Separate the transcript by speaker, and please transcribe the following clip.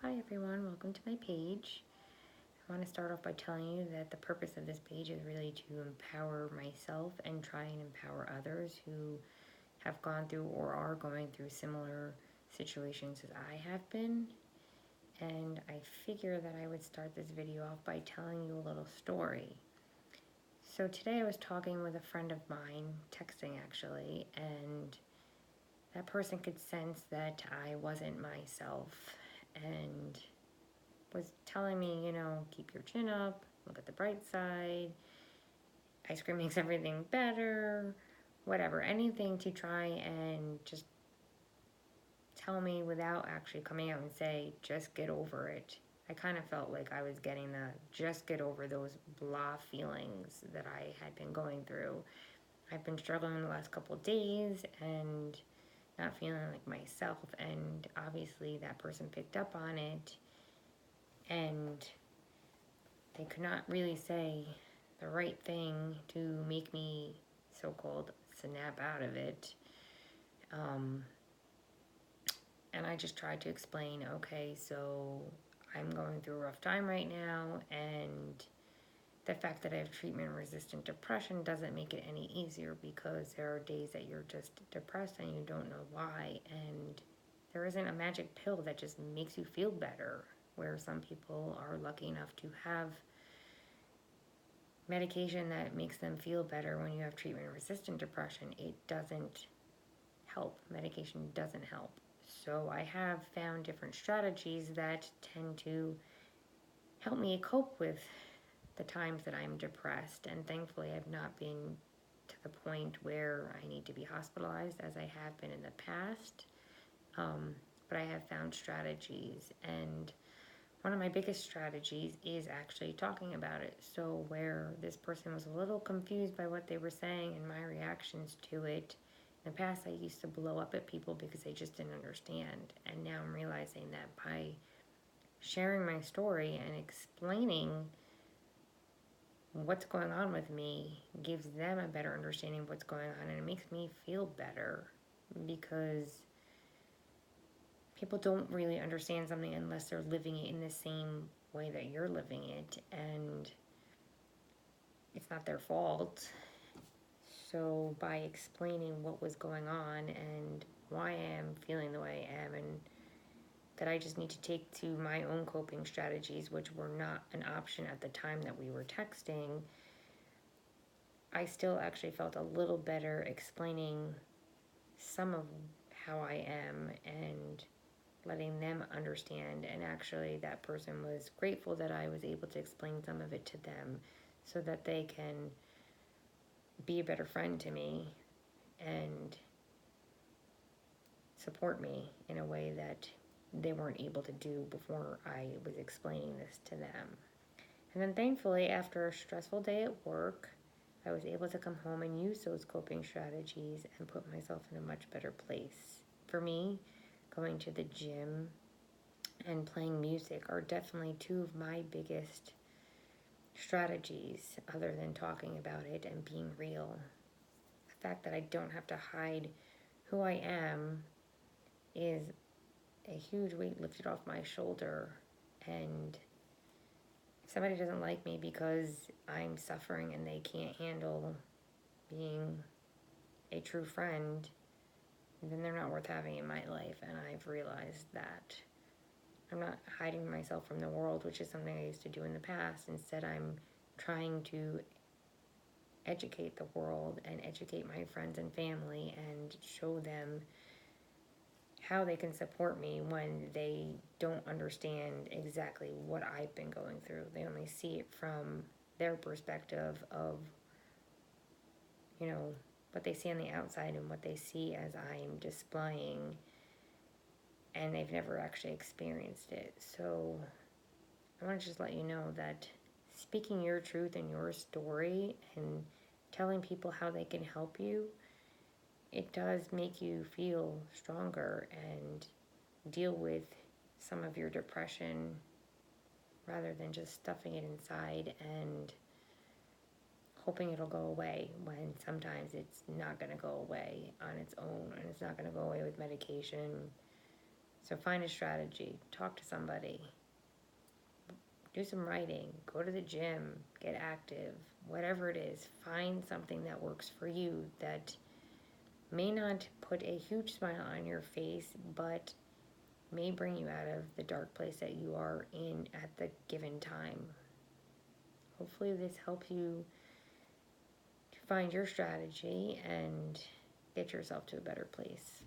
Speaker 1: Hi everyone, welcome to my page. I want to start off by telling you that the purpose of this page is really to empower myself and try and empower others who have gone through or are going through similar situations as I have been. And I figure that I would start this video off by telling you a little story. So today I was talking with a friend of mine, texting actually, and that person could sense that I wasn't myself and was telling me, keep your chin up, look at the bright side, ice cream makes everything better, whatever, anything to try and just tell me without actually coming out and say, just get over it. I kind of felt like I was getting the just get over those blah feelings that I had been going through. I've been struggling the last couple of days and not feeling like myself, and obviously that person picked up on it, and they could not really say the right thing to make me so-called snap out of it. And I just tried to explain, okay, so I'm going through a rough time right now, and the fact that I have treatment-resistant depression doesn't make it any easier, because there are days that you're just depressed and you don't know why, and there isn't a magic pill that just makes you feel better, where some people are lucky enough to have medication that makes them feel better. When you have treatment-resistant depression, it doesn't help. Medication doesn't help. So I have found different strategies that tend to help me cope with the times that I'm depressed, and thankfully I've not been to the point where I need to be hospitalized as I have been in the past. But I have found strategies, and one of my biggest strategies is actually talking about it. So where this person was a little confused by what they were saying and my reactions to it, in the past I used to blow up at people because they just didn't understand. And now I'm realizing that by sharing my story and explaining what's going on with me gives them a better understanding of what's going on, and it makes me feel better, because people don't really understand something unless they're living it in the same way that you're living it, and it's not their fault. So by explaining what was going on and why I am feeling the way I am, and that I just need to take to my own coping strategies, which were not an option at the time that we were texting, I still actually felt a little better explaining some of how I am and letting them understand. And actually that person was grateful that I was able to explain some of it to them, so that they can be a better friend to me and support me in a way that they weren't able to do before I was explaining this to them. And then thankfully, after a stressful day at work, I was able to come home and use those coping strategies and put myself in a much better place. For me, going to the gym and playing music are definitely two of my biggest strategies, other than talking about it and being real. The fact that I don't have to hide who I am is a huge weight lifted off my shoulder. And if somebody doesn't like me because I'm suffering and they can't handle being a true friend, then they're not worth having in my life. And I've realized that I'm not hiding myself from the world, which is something I used to do in the past. Instead, I'm trying to educate the world and educate my friends and family and show them how they can support me when they don't understand exactly what I've been going through. They only see it from their perspective of, what they see on the outside and what they see as I'm displaying, and they've never actually experienced it. So I want to just let you know that speaking your truth and your story and telling people how they can help you, it does make you feel stronger and deal with some of your depression, rather than just stuffing it inside and hoping it'll go away, when sometimes it's not going to go away on its own, and it's not going to go away with medication. So find a strategy, talk to somebody, do some writing, go to the gym, get active, whatever it is. Find something that works for you that may not put a huge smile on your face, but may bring you out of the dark place that you are in at the given time. Hopefully this helps you to find your strategy and get yourself to a better place.